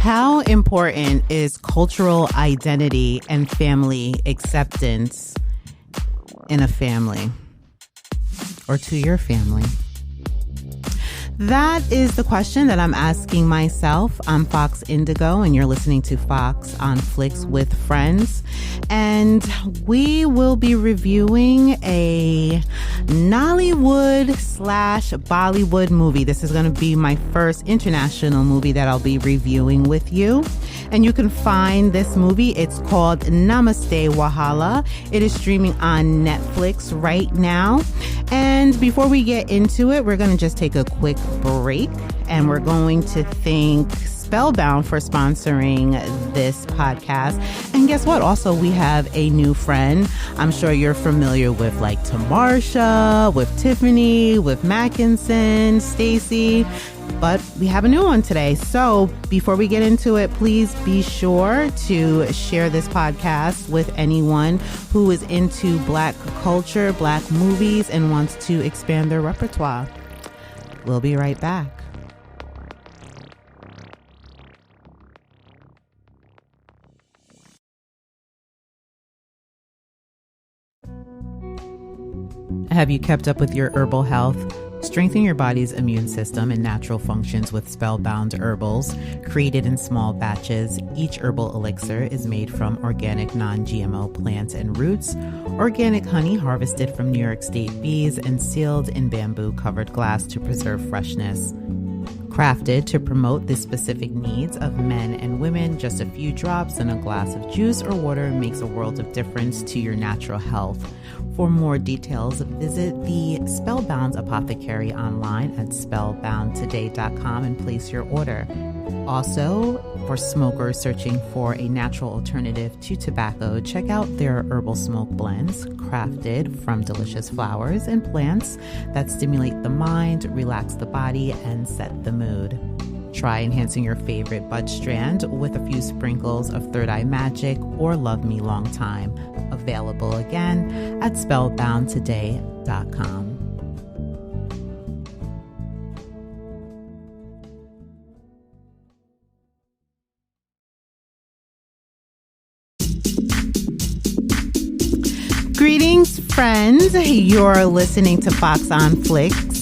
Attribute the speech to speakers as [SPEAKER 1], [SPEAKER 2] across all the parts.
[SPEAKER 1] How important is cultural identity and family acceptance in a family or to your family? That is the question that I'm asking myself. I'm Fox Indigo, and you're listening to Fox on Flix with Friends. And we will be reviewing a Nollywood / Bollywood movie. This is going to be my first international movie that I'll be reviewing with you. And you can find this movie. It's called Namaste Wahala. It is streaming on Netflix right now. And before we get into it, we're going to just take a quick break, and we're going to thank Spellbound for sponsoring this podcast. And guess what? Also, we have a new friend. I'm sure you're familiar with like Tamarsha, with Tiffany, with Mackinson, Stacy, but we have a new one today. So before we get into it, please be sure to share this podcast with anyone who is into Black culture, Black movies, and wants to expand their repertoire. We'll be right back. Have you kept up with your herbal health? Strengthen your body's immune system and natural functions with Spellbound herbals. Created in small batches, each herbal elixir is made from organic non-GMO plants and roots, organic honey harvested from New York State bees and sealed in bamboo-covered glass to preserve freshness. Crafted to promote the specific needs of men and women, just a few drops in a glass of juice or water makes a world of difference to your natural health. For more details, visit the Spellbound Apothecary online at spellboundtoday.com and place your order. Also, for smokers searching for a natural alternative to tobacco, check out their herbal smoke blends, crafted from delicious flowers and plants that stimulate the mind, relax the body, and set the mood. Try enhancing your favorite bud strand with a few sprinkles of Third Eye Magic or Love Me Long Time. Available again at spellboundtoday.com. Greetings, friends. You're listening to Fox on Flix.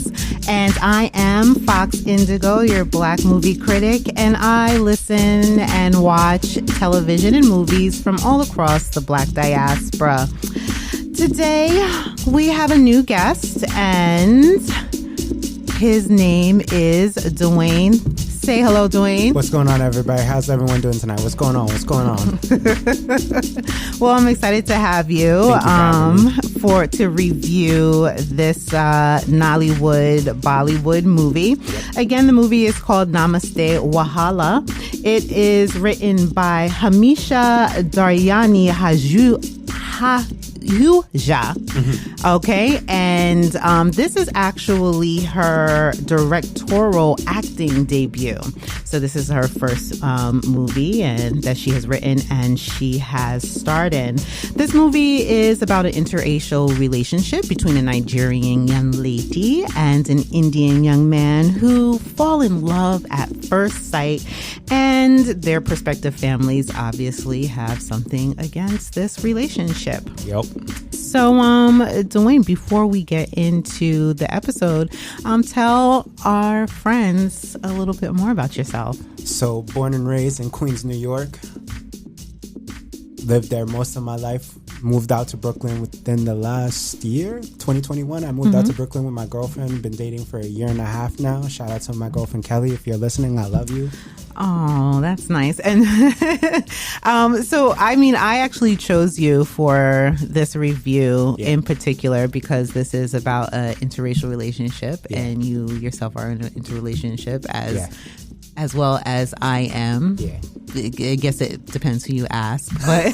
[SPEAKER 1] And I am Fox Indigo, your Black movie critic, and I listen and watch television and movies from all across the Black diaspora. Today, we have a new guest, and his name is Duane. Say hello, Duane.
[SPEAKER 2] What's going on, everybody? How's everyone doing tonight? What's going on?
[SPEAKER 1] Well, I'm excited to have you, to review this Nollywood Bollywood movie. Yep. Again, the movie is called Namaste Wahala. It is written by Hamisha Daryani Ahuja. Okay, and this is actually her directorial acting debut. So this is her first movie and that she has written and she has starred in. This movie is about an interracial relationship between a Nigerian young lady and an Indian young man who fall in love at first sight, and their prospective families obviously have something against this relationship.
[SPEAKER 2] Yep.
[SPEAKER 1] So, Duane, before we get into the episode, tell our friends a little bit more about yourself.
[SPEAKER 2] So, born and raised in Queens, New York. Lived there most of my life. Moved out to Brooklyn within the last year, 2021. I moved out to Brooklyn with my girlfriend. Been dating for a year and a half now. Shout out to my girlfriend, Kelly. If you're listening, I love you.
[SPEAKER 1] Oh, that's nice. And so, I mean, I actually chose you for this review in particular because this is about an interracial relationship and you yourself are in an interrelationship as well as I am. Yeah. I guess it depends who you ask. But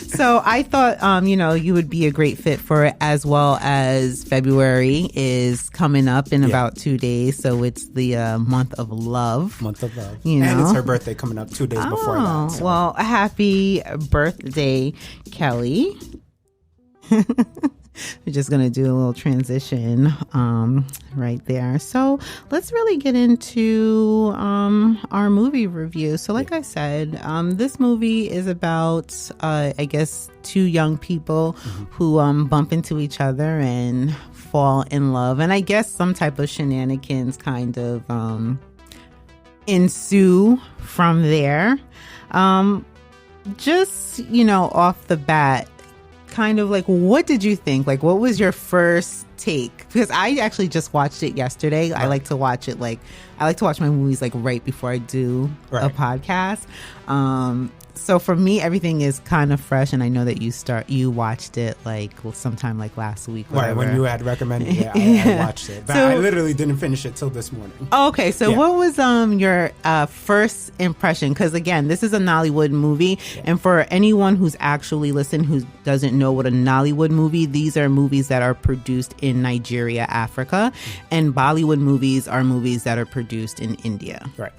[SPEAKER 1] so I thought, you would be a great fit for it, as well as February is coming up in about 2 days. So it's the month of love.
[SPEAKER 2] Month of love.
[SPEAKER 1] And
[SPEAKER 2] it's her birthday coming up 2 days before that. So.
[SPEAKER 1] Well, happy birthday, Kelly. We're just going to do a little transition right there. So let's really get into our movie review. So like I said, this movie is about, I guess, two young people who bump into each other and fall in love. And I guess some type of shenanigans kind of ensue from there. Just, off the bat, kind of like, what did you think? Like, what was your first take? Because I actually just watched it yesterday. Right. I like to watch it I like to watch my movies like right before I do a podcast. So for me, everything is kind of fresh, and I know that you watched it like sometime like last week.
[SPEAKER 2] Right, when you had recommended it, I watched it. But I literally didn't finish it till this morning.
[SPEAKER 1] Okay, so what was your first impression? Because again, this is a Nollywood movie, and for anyone who's actually listened who doesn't know what a Nollywood movie, these are movies that are produced in Nigeria, Africa, and Bollywood movies are movies that are produced in India.
[SPEAKER 2] Right.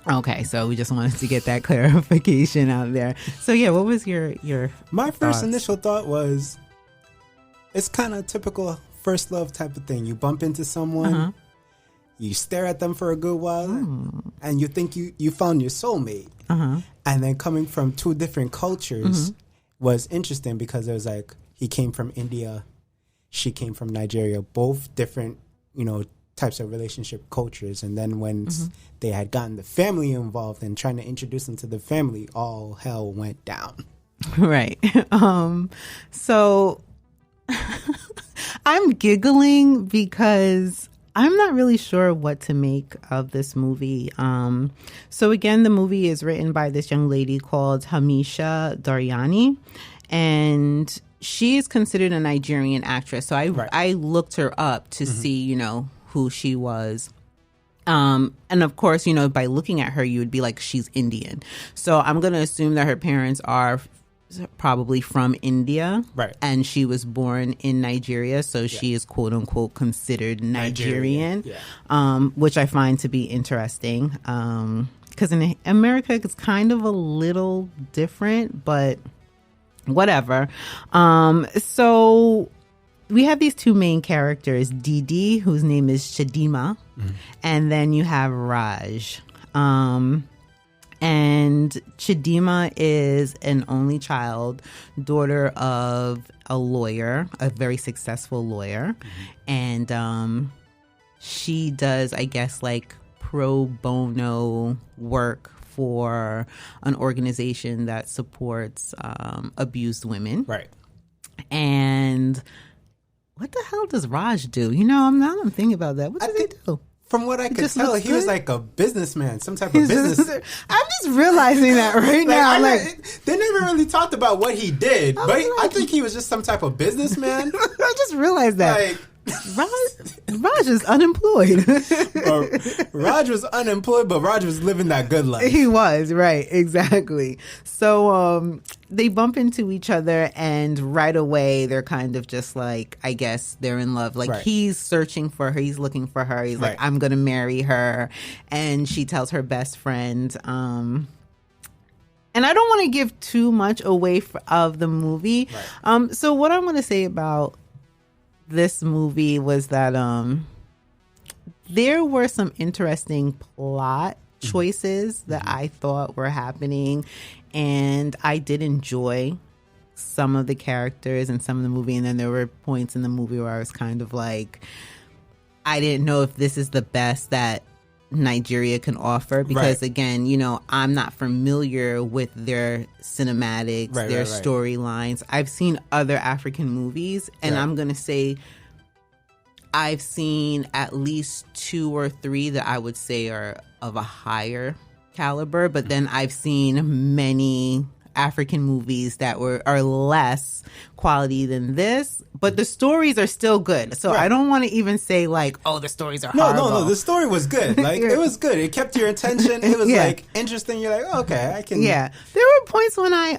[SPEAKER 1] Okay, so we just wanted to get that clarification out there. So yeah, what was your
[SPEAKER 2] My
[SPEAKER 1] thoughts?
[SPEAKER 2] first initial thought was, it's kind of typical first love type of thing. You bump into someone, you stare at them for a good while, and you think you found your soulmate. And then coming from two different cultures was interesting, because it was like, he came from India, she came from Nigeria, both different, types of relationship cultures. And then when they had gotten the family involved and trying to introduce them to the family, all hell went down.
[SPEAKER 1] Right. So I'm giggling because I'm not really sure what to make of this movie. So again, the movie is written by this young lady called Hamisha Daryani, and she is considered a Nigerian actress. So I looked her up to see, who she was. And of course, by looking at her, you would be like, she's Indian. So I'm going to assume that her parents are probably from India.
[SPEAKER 2] Right.
[SPEAKER 1] And she was born in Nigeria. So she is quote unquote considered Nigerian. Which I find to be interesting. Because in America, it's kind of a little different, but whatever. So we have these two main characters, Didi, whose name is Chidima, and then you have Raj. And Chidima is an only child, daughter of a lawyer, a very successful lawyer. And she does, I guess, like pro bono work for an organization that supports abused women.
[SPEAKER 2] Right.
[SPEAKER 1] And what the hell does Raj do? I'm thinking about that. What does he do?
[SPEAKER 2] From what I could tell, he was like a businessman, some type of business.
[SPEAKER 1] I'm just realizing that right now.
[SPEAKER 2] They never really talked about what he did, but I think he was just some type of businessman.
[SPEAKER 1] I just realized that. Raj is unemployed.
[SPEAKER 2] Raj was unemployed, but Raj was living that good life.
[SPEAKER 1] He was, right, exactly. So they bump into each other, and right away they're kind of just like, I guess they're in love. Like he's searching for her, he's looking for her. He's like, I'm gonna marry her, and she tells her best friend. And I don't want to give too much away of the movie. So what I'm going to say about this movie was that there were some interesting plot choices that I thought were happening, and I did enjoy some of the characters and some of the movie. And then there were points in the movie where I was kind of like, I didn't know if this is the best that Nigeria can offer, because again, I'm not familiar with their cinematics, their storylines. I've seen other African movies, and I'm gonna say I've seen at least 2 or 3 that I would say are of a higher caliber, but then I've seen many African movies that are less quality than this, but the stories are still good. So I don't want to even say like, oh, the stories are horrible.
[SPEAKER 2] No, the story was good. Like it was good. It kept your attention. It was like interesting. You're like, oh, okay, I can.
[SPEAKER 1] Yeah, there were points when I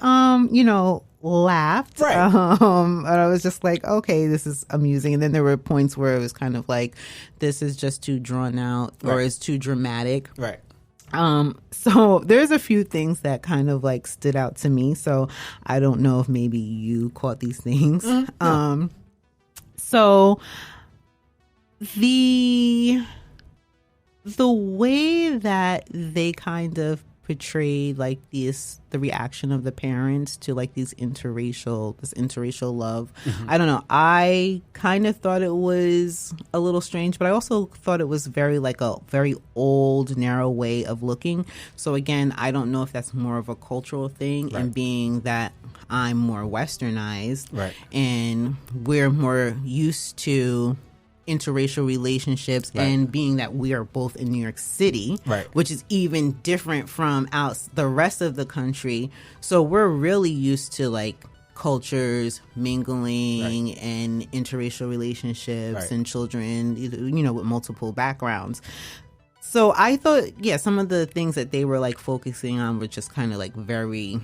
[SPEAKER 1] laughed. And I was just like, okay, this is amusing. And then there were points where it was kind of like, this is just too drawn out or it's too dramatic.
[SPEAKER 2] Right.
[SPEAKER 1] So there's a few things that kind of like stood out to me. So I don't know if maybe you caught these things. So the way that they kind of portrayed like the reaction of the parents to like this interracial love. I don't know. I kind of thought it was a little strange, but I also thought it was very old, narrow way of looking. So again, I don't know if that's more of a cultural thing, and being that I'm more westernized, and we're more used to interracial relationships, and being that we are both in New York City, which is even different from the rest of the country. So we're really used to like cultures mingling and interracial relationships and children, with multiple backgrounds. So I thought, some of the things that they were like focusing on were just kind of like very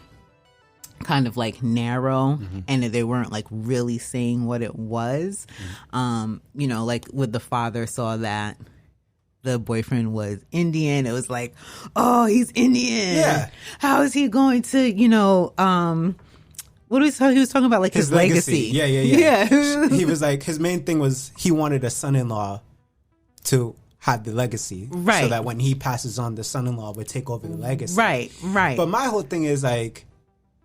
[SPEAKER 1] kind of like narrow, and they weren't like really saying what it was. Like with the father saw that the boyfriend was Indian, it was like, oh, he's Indian. Yeah. How is he going to, what was he was talking about, like his legacy.
[SPEAKER 2] Yeah. He was like, his main thing was he wanted a son-in-law to have the legacy, so that when he passes on, the son-in-law would take over the legacy. Right. But my whole thing is like,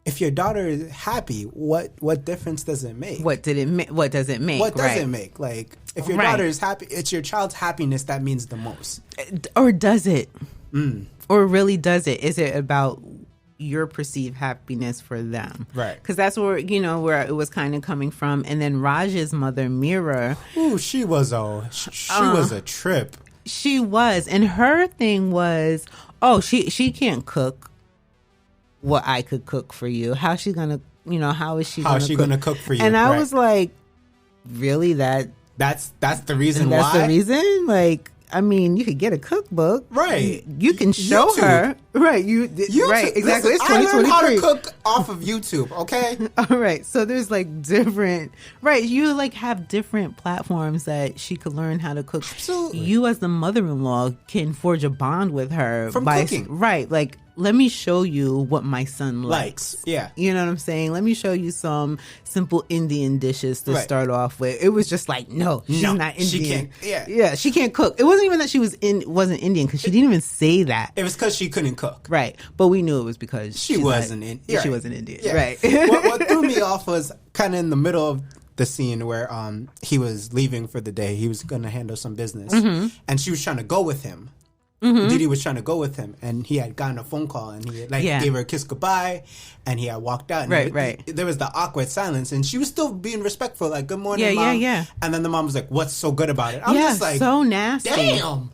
[SPEAKER 2] if your daughter is happy, what difference does it make?
[SPEAKER 1] What does it make? What does it
[SPEAKER 2] make? Like, if your daughter is happy, it's your child's happiness that means the most.
[SPEAKER 1] Or does it? Or really does it? Is it about your perceived happiness for them?
[SPEAKER 2] Right.
[SPEAKER 1] Because that's where it was kind of coming from. And then Raj's mother, Mira.
[SPEAKER 2] Ooh, she was a trip.
[SPEAKER 1] She was. And her thing was, she can't cook what I could cook for you. How is she gonna cook for you?
[SPEAKER 2] And
[SPEAKER 1] I was like, really? That's
[SPEAKER 2] the reason why?
[SPEAKER 1] That's the reason? Like, I mean, you could get a cookbook.
[SPEAKER 2] Right.
[SPEAKER 1] You can show
[SPEAKER 2] YouTube.
[SPEAKER 1] Her. Right. YouTube. Right. Exactly.
[SPEAKER 2] Listen,
[SPEAKER 1] it's 2023.
[SPEAKER 2] I learned how to cook off of YouTube, okay?
[SPEAKER 1] All right. So there's like different, you like have different platforms that she could learn how to cook.
[SPEAKER 2] Absolutely.
[SPEAKER 1] You as the mother-in-law can forge a bond with her.
[SPEAKER 2] From cooking.
[SPEAKER 1] Right. Like, let me show you what my son likes.
[SPEAKER 2] Yeah.
[SPEAKER 1] You know what I'm saying? Let me show you some simple Indian dishes to start off with. It was just like, no, she's not Indian.
[SPEAKER 2] She can't.
[SPEAKER 1] Yeah, she can't cook. It wasn't even that she wasn't Indian, because she didn't even say that.
[SPEAKER 2] It was because she couldn't cook.
[SPEAKER 1] Right. But we knew it was because
[SPEAKER 2] she wasn't Indian.
[SPEAKER 1] She wasn't Indian.
[SPEAKER 2] Yeah.
[SPEAKER 1] Right.
[SPEAKER 2] What threw me off was kind of in the middle of the scene where he was leaving for the day. He was going to handle some business. And she was trying to go with him. Didi was trying to go with him, and he had gotten a phone call, and he gave her a kiss goodbye, and he had walked out. And there was the awkward silence, and she was still being respectful, like, good morning, Mom. Yeah. And then the mom was like, what's so good about it? I'm just like,
[SPEAKER 1] so nasty.
[SPEAKER 2] Damn.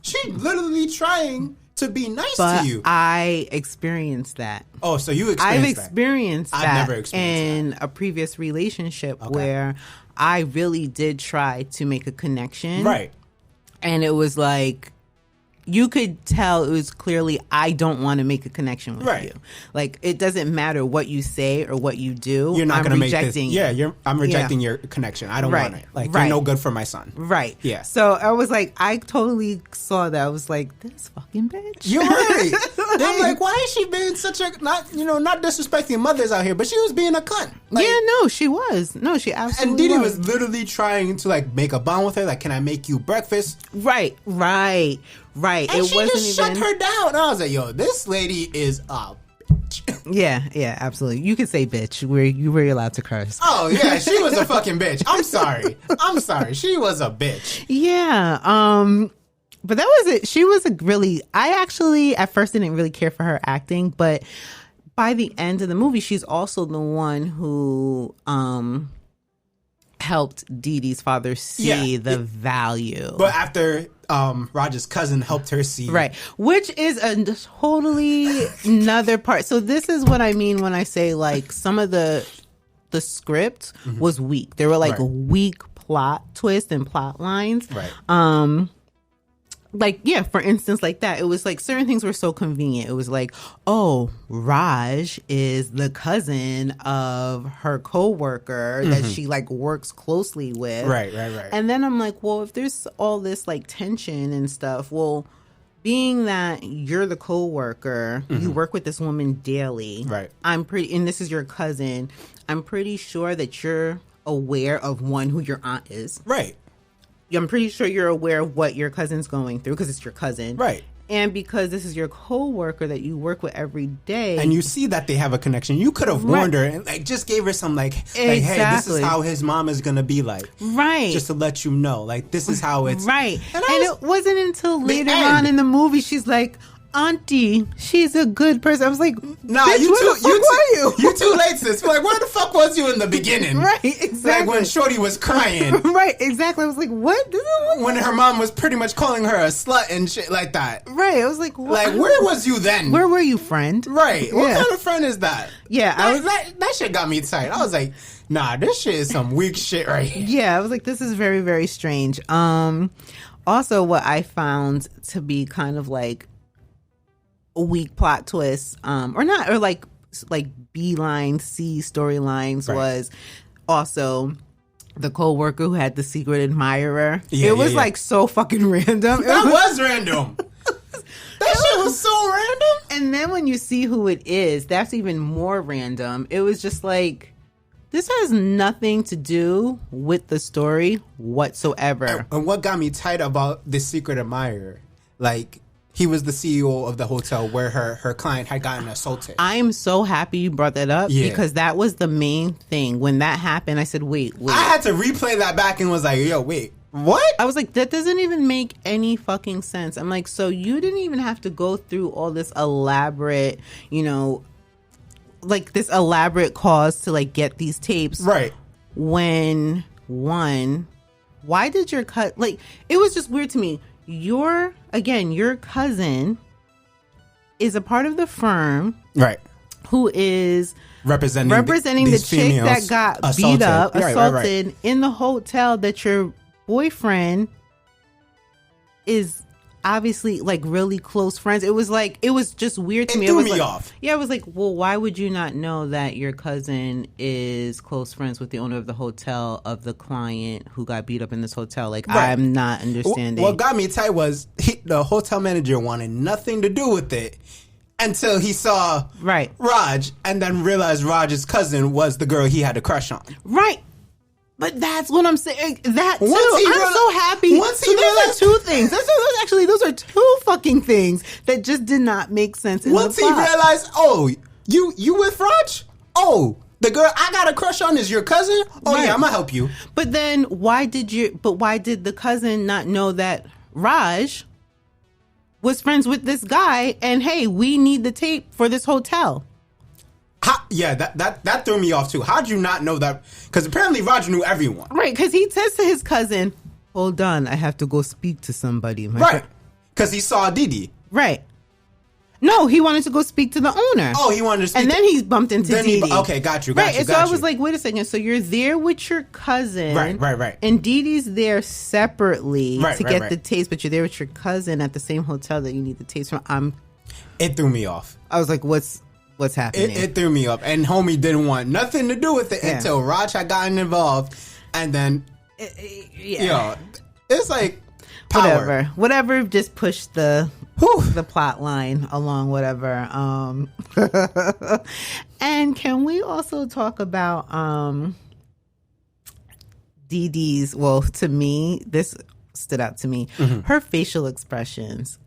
[SPEAKER 2] She literally trying to be nice
[SPEAKER 1] to
[SPEAKER 2] you.
[SPEAKER 1] I experienced that.
[SPEAKER 2] Oh, so you experienced
[SPEAKER 1] that. I've experienced that.
[SPEAKER 2] I've never experienced
[SPEAKER 1] in a previous relationship where I really did try to make a connection.
[SPEAKER 2] Right.
[SPEAKER 1] And it was like, you could tell it was clearly, I don't want to make a connection with you. Like, it doesn't matter what you say or what you do.
[SPEAKER 2] You're not going to make this. Yeah, I'm rejecting your connection. I don't want it. Like, you're no good for my son.
[SPEAKER 1] Right.
[SPEAKER 2] Yeah.
[SPEAKER 1] So I was like, I totally saw that. I was like, this fucking bitch.
[SPEAKER 2] You're right. I'm like, why is she being such a, not disrespecting mothers out here, but she was being a cunt. Like,
[SPEAKER 1] yeah, no, she was. No, she absolutely
[SPEAKER 2] was. And Didi was literally trying to, like, make a bond with her. Like, can I make you breakfast?
[SPEAKER 1] Right. And
[SPEAKER 2] it she just shut her down. I was like, yo, this lady is a bitch.
[SPEAKER 1] Yeah, absolutely. You could say bitch. You were allowed to curse.
[SPEAKER 2] Oh, yeah, she was a fucking bitch. I'm sorry. She was a bitch.
[SPEAKER 1] Yeah. But that was it. She was I actually at first didn't really care for her acting, but by the end of the movie, she's also the one who helped Didi's father see the value.
[SPEAKER 2] But after Raj's cousin helped her see.
[SPEAKER 1] Right. Which is a totally another part. So this is what I mean when I say, like, some of the script was weak. There were, like, weak plot twists and plot lines.
[SPEAKER 2] Right.
[SPEAKER 1] Like, yeah, for instance, like that, it was like certain things were so convenient. It was like, oh, Raj is the cousin of her coworker that she like works closely with.
[SPEAKER 2] Right.
[SPEAKER 1] And then I'm like, well, if there's all this like tension and stuff, well, being that you're the coworker, you work with this woman daily.
[SPEAKER 2] Right.
[SPEAKER 1] And this is your cousin. I'm pretty sure that you're aware of who your aunt is.
[SPEAKER 2] Right.
[SPEAKER 1] I'm pretty sure you're aware of what your cousin's going through because it's your cousin.
[SPEAKER 2] Right.
[SPEAKER 1] And because this is your coworker that you work with every day.
[SPEAKER 2] And you see that they have a connection. You could have warned her and like just gave her some like, hey, this is how his mom is going to be like.
[SPEAKER 1] Right.
[SPEAKER 2] Just to let you know. Like, this is how it's.
[SPEAKER 1] Right. And it wasn't until later on in the movie she's like, Auntie, she's a good person. I was like,
[SPEAKER 2] nah,
[SPEAKER 1] bitch,
[SPEAKER 2] you too late, sis. Like, where the fuck was you in the beginning?
[SPEAKER 1] Right, exactly.
[SPEAKER 2] Like when Shorty was crying.
[SPEAKER 1] Right, exactly. I was like, what?
[SPEAKER 2] When her mom was pretty much calling her a slut and shit like that.
[SPEAKER 1] Right, I was like, what?
[SPEAKER 2] Like, where was you then?
[SPEAKER 1] Where were you, friend?
[SPEAKER 2] Right. What kind of friend is that?
[SPEAKER 1] Yeah.
[SPEAKER 2] That shit got me tight. I was like, nah, this shit is some weak shit right here.
[SPEAKER 1] Yeah, I was like, this is very, very strange. Also, what I found to be kind of like weak plot twists, or like B-line C storylines, was also the co-worker who had the secret admirer. It was like so fucking random.
[SPEAKER 2] That was random. That shit was so random.
[SPEAKER 1] And then when you see who it is, that's even more random. It was just like, this has nothing to do with the story whatsoever.
[SPEAKER 2] And what got me tight about the secret admirer, like, he was the CEO of the hotel where her client had gotten assaulted.
[SPEAKER 1] I'm so happy you brought that up because that was the main thing. When that happened, I said, wait.
[SPEAKER 2] I had to replay that back and was like, yo, wait, what?
[SPEAKER 1] I was like, that doesn't even make any fucking sense. I'm like, so you didn't even have to go through all this elaborate, like this elaborate cause to like get these tapes.
[SPEAKER 2] Right.
[SPEAKER 1] When why did your like, it was just weird to me. Your cousin is a part of the firm,
[SPEAKER 2] right?
[SPEAKER 1] Who is representing the chick that got assaulted in the hotel that your boyfriend is obviously like really close friends. It was just weird to me.
[SPEAKER 2] It threw me off.
[SPEAKER 1] Yeah, I was like, well, why would you not know that your cousin is close friends with the owner of the hotel of the client who got beat up in this hotel? Like, right. I'm not understanding.
[SPEAKER 2] What got me tight was the hotel manager wanted nothing to do with it until he saw Raj and then realized Raj's cousin was the girl he had a crush on.
[SPEAKER 1] Right. But that's what I'm saying. That too. I'm so happy. So those are two things. Those are two fucking things that just did not make sense.
[SPEAKER 2] Once he realized, oh, you with Raj? Oh, the girl I got a crush on is your cousin? Oh yeah, I'm gonna help you.
[SPEAKER 1] But then why did the cousin not know that Raj was friends with this guy? And hey, we need the tape for this hotel.
[SPEAKER 2] That threw me off too. How'd you not know that? Because apparently Roger knew everyone.
[SPEAKER 1] Right, because he says to his cousin, hold on, I have to go speak to somebody.
[SPEAKER 2] Right, because he saw Didi.
[SPEAKER 1] Right. No, he wanted to go speak to the owner.
[SPEAKER 2] Oh, he wanted to speak.
[SPEAKER 1] And then he bumped into Didi.
[SPEAKER 2] Okay, got you.
[SPEAKER 1] And so I was like, wait a second. So you're there with your cousin.
[SPEAKER 2] Right.
[SPEAKER 1] And Didi's there separately to get the tapes, but you're there with your cousin at the same hotel that you need the tapes from.
[SPEAKER 2] It threw me off.
[SPEAKER 1] I was like, what's happening?
[SPEAKER 2] It threw me off. And homie didn't want nothing to do with it until Raj had gotten involved. And then, it's like power.
[SPEAKER 1] Whatever, just push the plot line along, whatever. And can we also talk about Didi's, well, to me, this stood out to me. Mm-hmm. Her facial expressions.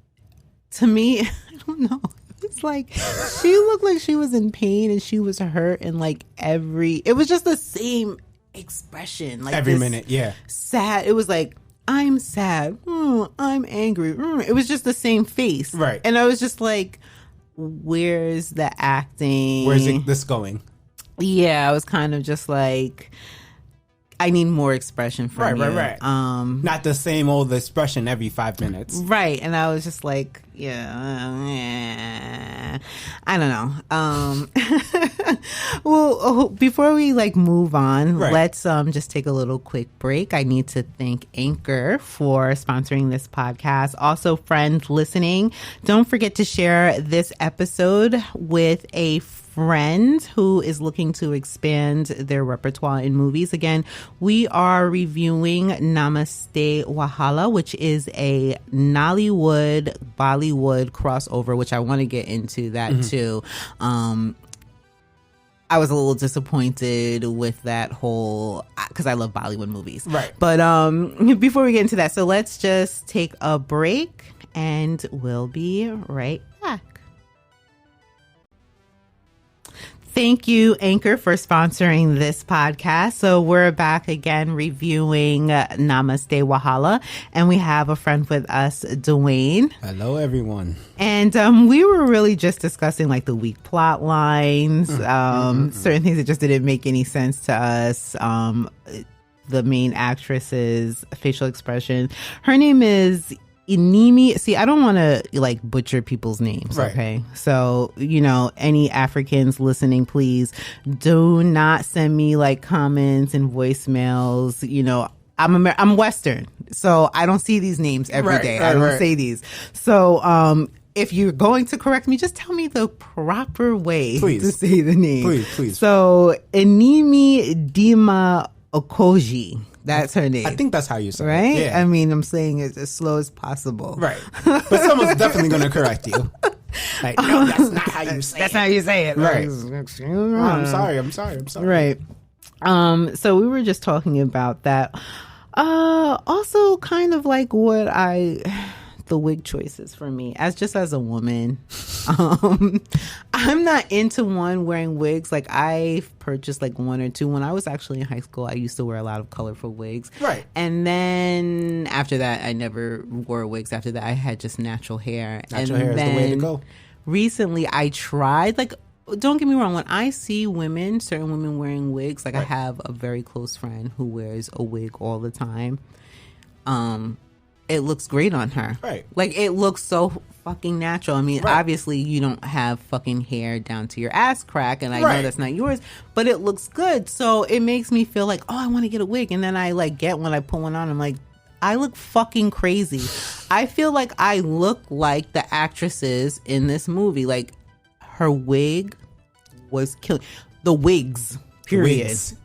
[SPEAKER 1] To me, I don't know. It's like she looked like she was in pain and she was hurt, and like it was just the same expression, like
[SPEAKER 2] every minute.
[SPEAKER 1] Sad. It was like, I'm sad, I'm angry. It was just the same face,
[SPEAKER 2] right?
[SPEAKER 1] And I was just like, where's the acting?
[SPEAKER 2] Where's this going?
[SPEAKER 1] Yeah, I was kind of just like, I need more expression from you.
[SPEAKER 2] Right. Not the same old expression every 5 minutes.
[SPEAKER 1] Right. And I was just like, I don't know. Well, before we move on, let's just take a little quick break. I need to thank Anchor for sponsoring this podcast. Also, friends listening, don't forget to share this episode with a friend who is looking to expand their repertoire in movies. Again, we are reviewing Namaste Wahala, which is a Nollywood Bollywood crossover, which I want to get into that too. I was a little disappointed with that whole. because I love Bollywood movies.
[SPEAKER 2] Right.
[SPEAKER 1] But before we get into that, so let's just take a break and we'll be right back. Thank you, Anchor, for sponsoring this podcast. So we're back again reviewing Namaste Wahala, and we have a friend with us, Duane.
[SPEAKER 2] Hello, everyone.
[SPEAKER 1] And we were really just discussing like the weak plot lines, certain things that just didn't make any sense to us. The main actress's facial expression. Her name is Ini. See, I don't want to like butcher people's names,
[SPEAKER 2] right.
[SPEAKER 1] Okay? So, any Africans listening, please do not send me like comments and voicemails. I'm Western, so I don't see these names every day. I don't say these. So, if you're going to correct me, just tell me the proper way to say the name.
[SPEAKER 2] Please.
[SPEAKER 1] So, Ini Dima-Okojie. That's her name.
[SPEAKER 2] I think that's how you say
[SPEAKER 1] right?
[SPEAKER 2] it. Yeah.
[SPEAKER 1] I mean, I'm saying it as slow as possible.
[SPEAKER 2] Right. But someone's definitely going to correct you. Like, no, that's not how you say it.
[SPEAKER 1] That's how you say it.
[SPEAKER 2] Right. I'm sorry.
[SPEAKER 1] Right. So we were just talking about that. Also kind of like the wig choices for me as a woman. I'm not into wearing wigs. Like I've purchased like one or two. When I was actually in high school, I used to wear a lot of colorful wigs.
[SPEAKER 2] Right.
[SPEAKER 1] And then after that, I never wore wigs. After that, I had just natural hair.
[SPEAKER 2] Natural hair is the way to go.
[SPEAKER 1] Recently, I tried, like, don't get me wrong, when I see certain women wearing wigs, like I have a very close friend who wears a wig all the time. It looks great on her.
[SPEAKER 2] Right.
[SPEAKER 1] Like, it looks so fucking natural. I mean, obviously, you don't have fucking hair down to your ass crack, and I know that's not yours, but it looks good. So it makes me feel like, oh, I want to get a wig. And then I, like, get one, I put one on, I'm like, I look fucking crazy. I feel like I look like the actresses in this movie. Like, her wig was killing. The wigs, period.
[SPEAKER 2] Wigs.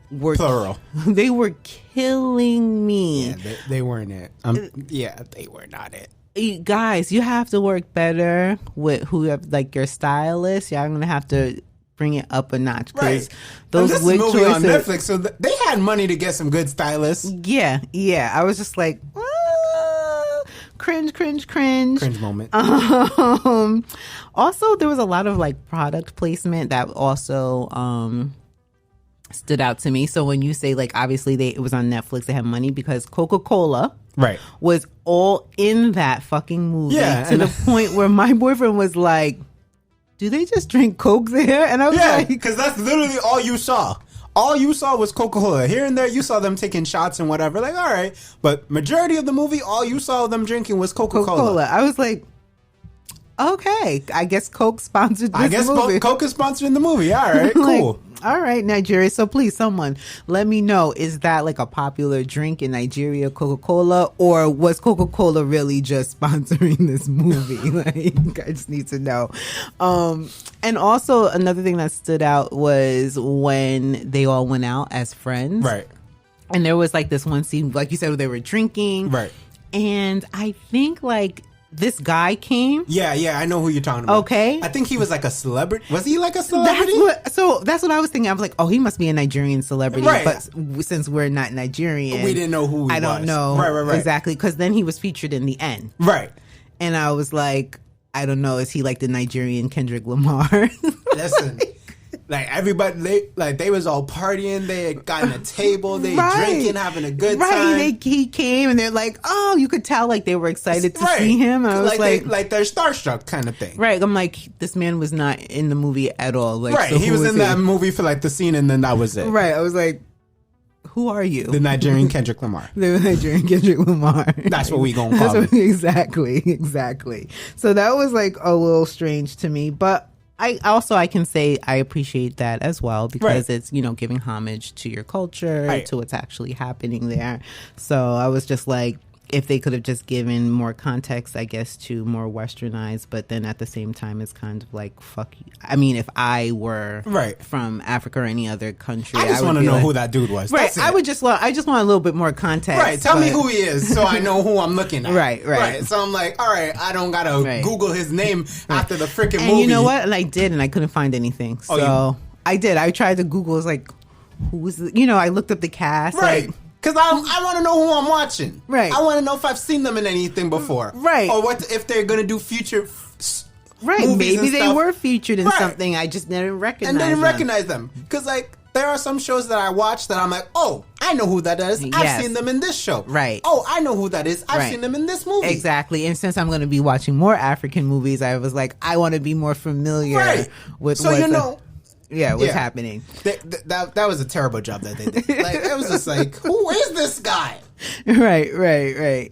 [SPEAKER 1] Were
[SPEAKER 2] plural.
[SPEAKER 1] They were killing me.
[SPEAKER 2] Yeah, they weren't it. They were not it.
[SPEAKER 1] You guys, you have to work better with who you have, like your stylist. Y'all gonna have to bring it up a notch because those
[SPEAKER 2] this
[SPEAKER 1] wig
[SPEAKER 2] movie
[SPEAKER 1] choices
[SPEAKER 2] on Netflix, so they had money to get some good stylists.
[SPEAKER 1] Yeah. I was just like, cringe
[SPEAKER 2] moment.
[SPEAKER 1] Also, there was a lot of like product placement that also stood out to me. So when you say like obviously it was on Netflix, they had money because Coca-Cola was all in that fucking movie to the point where my boyfriend was like, do they just drink Coke there? And I was like,
[SPEAKER 2] because that's literally all you saw. All you saw was Coca-Cola. Here and there, you saw them taking shots and whatever. Like, all right. But majority of the movie, all you saw them drinking was Coca-Cola.
[SPEAKER 1] I was like, okay, I guess Coke sponsored this movie.
[SPEAKER 2] Coke is sponsoring the movie. All right, cool.
[SPEAKER 1] All right, Nigeria. So please, someone let me know, is that like a popular drink in Nigeria, Coca-Cola, or was Coca-Cola really just sponsoring this movie? Like, I just need to know. And also another thing that stood out was when they all went out as friends.
[SPEAKER 2] Right.
[SPEAKER 1] And there was like this one scene, like you said, where they were drinking.
[SPEAKER 2] Right.
[SPEAKER 1] And I think like this guy came.
[SPEAKER 2] Yeah, I know who you're talking about.
[SPEAKER 1] Okay.
[SPEAKER 2] I think he was like a celebrity. Was he like a celebrity?
[SPEAKER 1] That's what I was thinking. I was like, oh, he must be a Nigerian celebrity.
[SPEAKER 2] Right.
[SPEAKER 1] But since we're not Nigerian,
[SPEAKER 2] we didn't know who he was.
[SPEAKER 1] I don't know
[SPEAKER 2] right.
[SPEAKER 1] exactly, because then he was featured in the end.
[SPEAKER 2] Right.
[SPEAKER 1] And I was like, I don't know, is he like the Nigerian Kendrick Lamar?
[SPEAKER 2] Listen. Like everybody, they was all partying. They had gotten a table. They drinking, having a good time.
[SPEAKER 1] He came and they're like, oh, you could tell like they were excited to see him. And I was
[SPEAKER 2] like they're starstruck kind of thing.
[SPEAKER 1] Right. I'm like, this man was not in the movie at all. Like,
[SPEAKER 2] right.
[SPEAKER 1] So
[SPEAKER 2] he was in that movie for like the scene, and then that was it.
[SPEAKER 1] Right. I was like, who are you?
[SPEAKER 2] The Nigerian Kendrick Lamar.
[SPEAKER 1] The Nigerian Kendrick Lamar.
[SPEAKER 2] That's what we gonna call it.
[SPEAKER 1] Exactly. So that was like a little strange to me, but I can say I appreciate that as well, because it's, giving homage to your culture, to what's actually happening there. So I was just like, if they could have just given more context, I guess, to more westernized, but then at the same time, it's kind of like, fuck you. I mean, if I were from Africa or any other country,
[SPEAKER 2] I just want to know who that dude was.
[SPEAKER 1] Right. I just want a little bit more context.
[SPEAKER 2] Right. Tell me who he is so I know who I'm looking at.
[SPEAKER 1] Right.
[SPEAKER 2] So I'm like, all right, I don't got to Google his name after the freaking movie.
[SPEAKER 1] And you know what? And I did, and I couldn't find anything. So I did. I tried to Google. It's like, who's I looked up the cast,
[SPEAKER 2] right? Because I want to know who I'm watching,
[SPEAKER 1] right?
[SPEAKER 2] I want to know if I've seen them in anything before,
[SPEAKER 1] right?
[SPEAKER 2] Or what if they're going to do future.
[SPEAKER 1] Right, maybe they were featured in something. I just didn't recognize them. Because, like, there are some shows that I watch that I'm like, oh, I know who that is. I've seen them in this show. Right.
[SPEAKER 2] Oh, I know who that is. I've seen them in this movie.
[SPEAKER 1] Exactly. And since I'm going to be watching more African movies, I was like, I want to be more familiar with what's happening.
[SPEAKER 2] That was a terrible job that they did. Like, it was just like, who is this guy?
[SPEAKER 1] Right.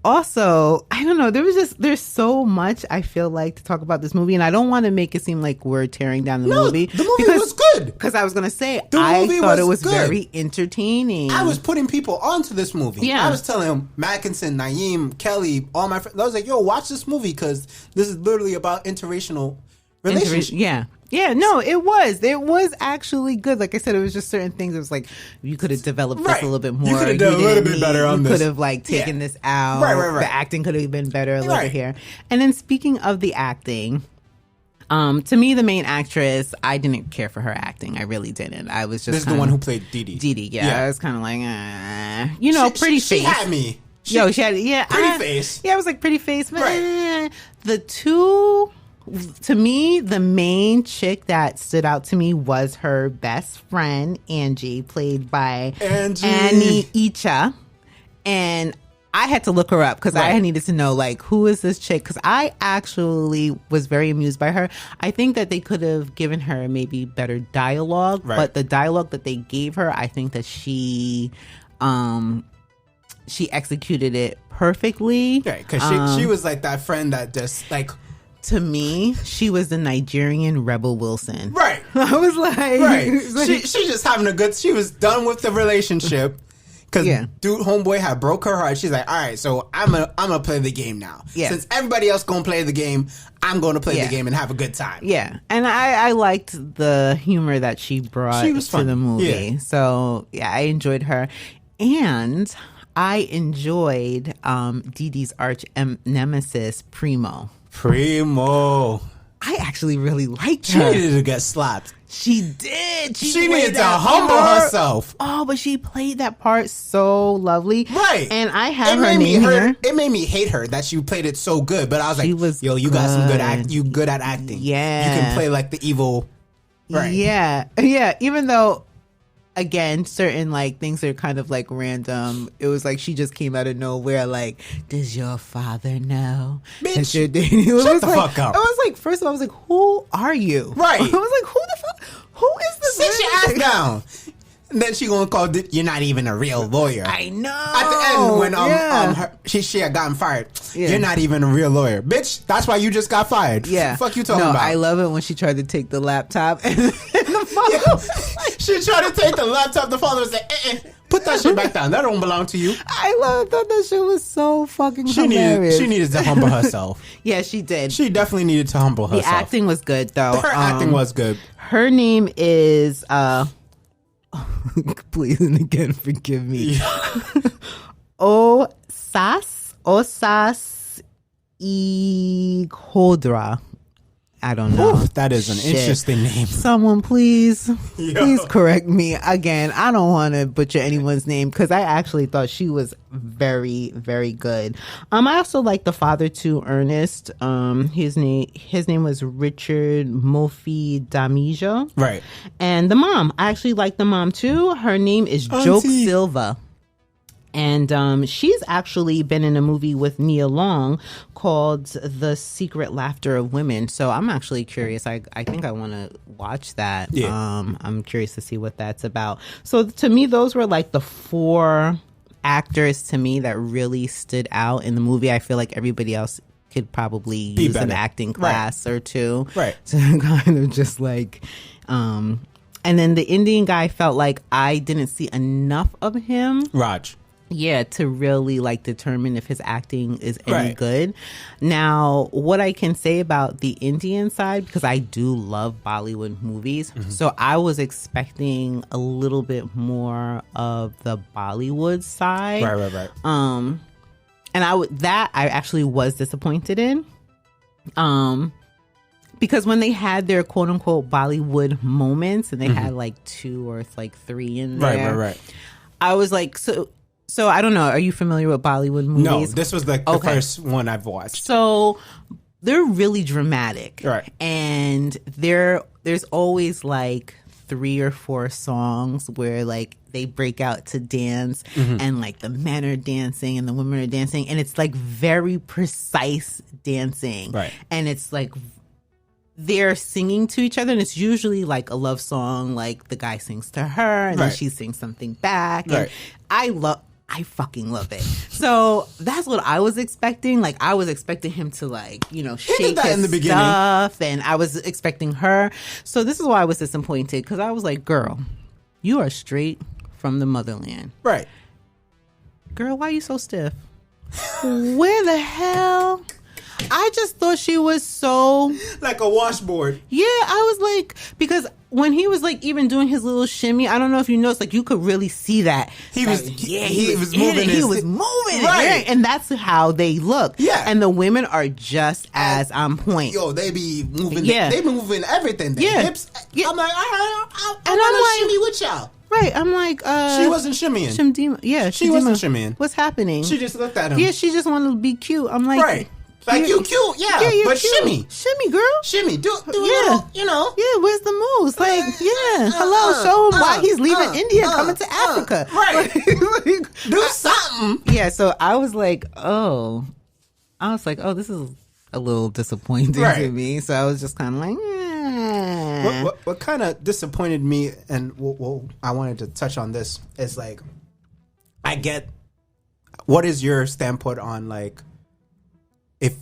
[SPEAKER 1] Also, I don't know. There's so much I feel like to talk about this movie, and I don't want to make it seem like we're tearing down the movie.
[SPEAKER 2] The movie was good.
[SPEAKER 1] Because I was going to say, I thought it was very entertaining.
[SPEAKER 2] I was putting people onto this movie. Yeah. I was telling them, Mackinson, Naeem, Kelly, all my friends. I was like, yo, watch this movie because this is literally about interracial relationships.
[SPEAKER 1] Yeah, no, it was actually good. Like I said, it was just certain things. It was like, you could have developed this a little bit more.
[SPEAKER 2] You could have done a little bit better on this.
[SPEAKER 1] You could have, like, taken this out.
[SPEAKER 2] Right.
[SPEAKER 1] The acting could have been better a little bit here. And then speaking of the acting, to me, the main actress, I didn't care for her acting. I really didn't. I was just
[SPEAKER 2] This is the one who played Dee Dee.
[SPEAKER 1] Yeah. I was kind of like, pretty face.
[SPEAKER 2] She had me.
[SPEAKER 1] She had,
[SPEAKER 2] pretty face.
[SPEAKER 1] Yeah, I was like, pretty face. But the two... To me, the main chick that stood out to me was her best friend, Angie, played by Anee Icha. And I had to look her up because I needed to know, like, who is this chick? Because I actually was very amused by her. I think that they could have given her maybe better dialogue, but the dialogue that they gave her, I think that she executed it perfectly.
[SPEAKER 2] Right, because she was like that friend that just, like...
[SPEAKER 1] To me, she was the Nigerian Rebel Wilson.
[SPEAKER 2] Right.
[SPEAKER 1] I was like...
[SPEAKER 2] Right. She just having a good... She was done with the relationship. Because homeboy had broke her heart. She's like, all right, so I'm gonna play the game now. Yeah. Since everybody else gonna play the game, I'm gonna play the game and have a good time.
[SPEAKER 1] Yeah. And I liked the humor that she brought to the movie. Yeah. So, I enjoyed her. And I enjoyed Dee Dee's arch nemesis, Primo. I actually really liked her.
[SPEAKER 2] She needed to get slapped.
[SPEAKER 1] She did.
[SPEAKER 2] She needed to humble herself.
[SPEAKER 1] Oh, but she played that part so lovely.
[SPEAKER 2] Right.
[SPEAKER 1] And I have her name here.
[SPEAKER 2] It made me hate her that she played it so good. But I was like, yo, you got some good you good at acting.
[SPEAKER 1] Yeah.
[SPEAKER 2] You can play like the evil. Right.
[SPEAKER 1] Yeah. Yeah. Even though... Again, certain like things are kind of like random. It was like she just came out of nowhere. Like, does your father know?
[SPEAKER 2] Bitch,
[SPEAKER 1] shut the
[SPEAKER 2] fuck up.
[SPEAKER 1] I was like, first of all, I was like, who are you?
[SPEAKER 2] Right.
[SPEAKER 1] I was like, who the fuck? Who is this?
[SPEAKER 2] Sit your ass down. And then she gonna call. You're not even a real lawyer.
[SPEAKER 1] I know.
[SPEAKER 2] At the end, when she had gotten fired. Yeah. You're not even a real lawyer, bitch. That's why you just got fired.
[SPEAKER 1] Yeah.
[SPEAKER 2] Fuck you talking about.
[SPEAKER 1] I love it when she tried to take the laptop and the father.
[SPEAKER 2] She tried to take the laptop. The father was like, put that shit back down. That don't belong to you.
[SPEAKER 1] I thought that shit was so fucking hilarious.
[SPEAKER 2] She needed to humble herself.
[SPEAKER 1] Yeah, she did.
[SPEAKER 2] She definitely needed to humble herself.
[SPEAKER 1] The acting was good, though.
[SPEAKER 2] Her acting was good.
[SPEAKER 1] Her name is... please and again forgive me. Osas Ihodra. I don't know.
[SPEAKER 2] Ooh, that is an interesting name.
[SPEAKER 1] Someone please correct me again. I don't want to butcher anyone's name because I actually thought she was very, very good. I also like the father too, Ernest. His name was Richard Mofe-Damijo.
[SPEAKER 2] Right.
[SPEAKER 1] And the mom, I actually like the mom too. Her name is Joke Silva. And she's actually been in a movie with Nia Long called The Secret Laughter of Women. So I'm actually curious. I think I want to watch that. Yeah. I'm curious to see what that's about. So to me, those were like the four actors to me that really stood out in the movie. I feel like everybody else could probably use an acting class or two.
[SPEAKER 2] Right.
[SPEAKER 1] To kind of just like... and then the Indian guy felt like I didn't see enough of him.
[SPEAKER 2] Raj.
[SPEAKER 1] Yeah, to really like determine if his acting is any good. Now, what I can say about the Indian side, because I do love Bollywood movies, so I was expecting a little bit more of the Bollywood side.
[SPEAKER 2] Right.
[SPEAKER 1] And I actually was disappointed in. because when they had their quote unquote Bollywood moments, and they had like 2 or like 3 in there,
[SPEAKER 2] right.
[SPEAKER 1] I was like, so I don't know. Are you familiar with Bollywood movies?
[SPEAKER 2] No, this was like the first one I've watched.
[SPEAKER 1] So they're really dramatic,
[SPEAKER 2] right?
[SPEAKER 1] And there's always like 3 or 4 songs where like they break out to dance, and like the men are dancing and the women are dancing, and it's like very precise dancing,
[SPEAKER 2] right?
[SPEAKER 1] And it's like they're singing to each other, and it's usually like a love song, like the guy sings to her and then she sings something back, and I fucking love it. So that's what I was expecting. Like I was expecting him to like, you know, shake his
[SPEAKER 2] in the beginning
[SPEAKER 1] stuff, and I was expecting her. So this is why I was disappointed, because I was like, girl, you are straight from the motherland.
[SPEAKER 2] Right.
[SPEAKER 1] Girl, why are you so stiff? Where the hell? I just thought she was so...
[SPEAKER 2] like a washboard.
[SPEAKER 1] Yeah, I was like... Because when he was like even doing his little shimmy, I don't know if you noticed, like you could really see that.
[SPEAKER 2] He was moving.
[SPEAKER 1] He was moving. Right. And that's how they look.
[SPEAKER 2] Yeah.
[SPEAKER 1] And the women are just as on point.
[SPEAKER 2] Yo, they be moving.
[SPEAKER 1] Yeah.
[SPEAKER 2] They be moving everything. Their hips.
[SPEAKER 1] Yeah.
[SPEAKER 2] I'm like, I want to shimmy with y'all.
[SPEAKER 1] Right, I'm like,
[SPEAKER 2] she wasn't shimmying.
[SPEAKER 1] She
[SPEAKER 2] wasn't shimmying.
[SPEAKER 1] What's happening?
[SPEAKER 2] She just looked at him.
[SPEAKER 1] Yeah, she just wanted to be cute. I'm like,
[SPEAKER 2] right. Like, you cute, yeah, but
[SPEAKER 1] cute. Shimmy, girl.
[SPEAKER 2] Shimmy, do little, you know.
[SPEAKER 1] Yeah, where's the moves? Like, hello, show him why he's leaving India and coming to Africa.
[SPEAKER 2] Right. Like, do something.
[SPEAKER 1] Yeah, so I was like, oh, this is a little disappointing to me. So I was just kind of like,
[SPEAKER 2] What kind of disappointed me, and I wanted to touch on this, is like, I get, what is your standpoint on like, if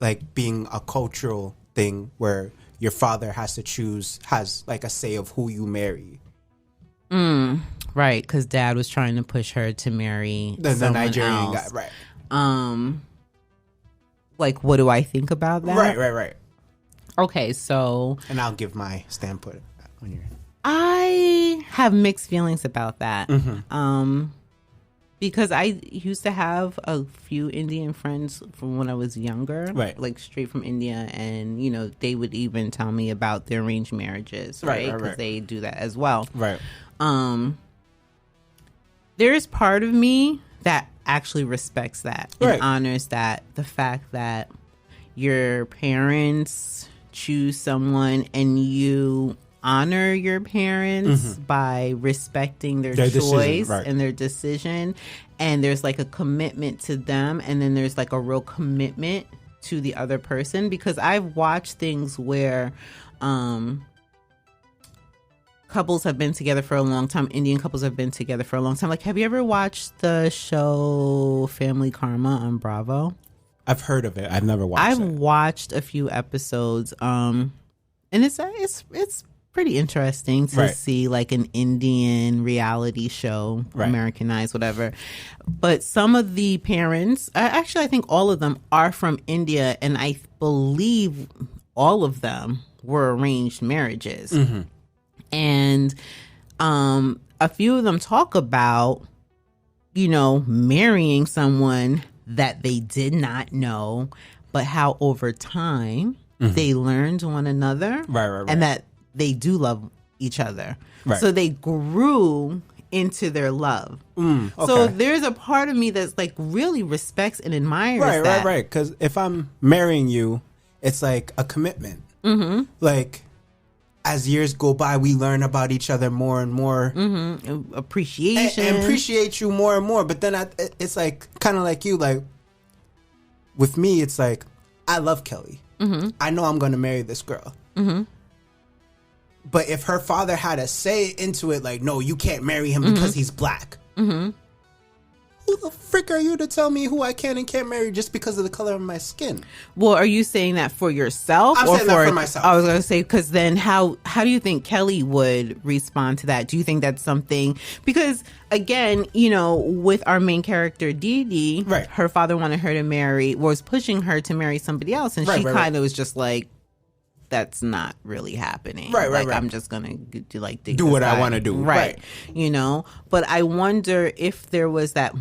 [SPEAKER 2] like being a cultural thing where your father has like a say of who you marry?
[SPEAKER 1] Right, because dad was trying to push her to marry
[SPEAKER 2] the Nigerian
[SPEAKER 1] else.
[SPEAKER 2] guy, right?
[SPEAKER 1] Like, what do I think about that?
[SPEAKER 2] Right.
[SPEAKER 1] Okay, so...
[SPEAKER 2] And I'll give my standpoint when you're...
[SPEAKER 1] I have mixed feelings about that. Because I used to have a few Indian friends from when I was younger. Right. Like, straight from India. And, you know, they would even tell me about their arranged marriages. Right? Because they do that as well.
[SPEAKER 2] Right.
[SPEAKER 1] There's part of me that actually respects that. And honors that. The fact that your parents choose someone and you honor your parents by respecting their choice and their decision, and there's like a commitment to them, and then there's like a real commitment to the other person. Because I've watched things where couples have been together for a long time. Indian couples have been together for a long time. Like, have you ever watched the show Family Karma on Bravo?
[SPEAKER 2] I've heard of it. I've never watched it.
[SPEAKER 1] I've watched a few episodes, and it's pretty interesting to see like an Indian reality show, Americanized, whatever. But some of the parents, actually I think all of them are from India, and I believe all of them were arranged marriages. And a few of them talk about, you know, marrying someone that they did not know, but how over time they learned one another, and that they do love each other. So they grew into their love. So there's a part of me that's like really respects and admires that.
[SPEAKER 2] Right. Because if I'm marrying you, it's like a commitment. Like, as years go by, we learn about each other more and more.
[SPEAKER 1] Appreciation.
[SPEAKER 2] And appreciate you more and more. But then it's like, kind of like you, like, with me, it's like, I love Kelly. I know I'm going to marry this girl. But if her father had a say into it, like, no, you can't marry him because he's black. Who the frick are you to tell me who I can and can't marry just because of the color of my skin?
[SPEAKER 1] Well, are you saying that for yourself?
[SPEAKER 2] I'm saying that for myself.
[SPEAKER 1] I was going to say, because then how do you think Kelly would respond to that? Do you think that's something? Because, again, you know, with our main character, Dee, her father wanted her to marry, was pushing her to marry somebody else. And she kind of was just like, that's not really happening. I'm just gonna do
[SPEAKER 2] what I want to do. Right.
[SPEAKER 1] You know, but I wonder if there was that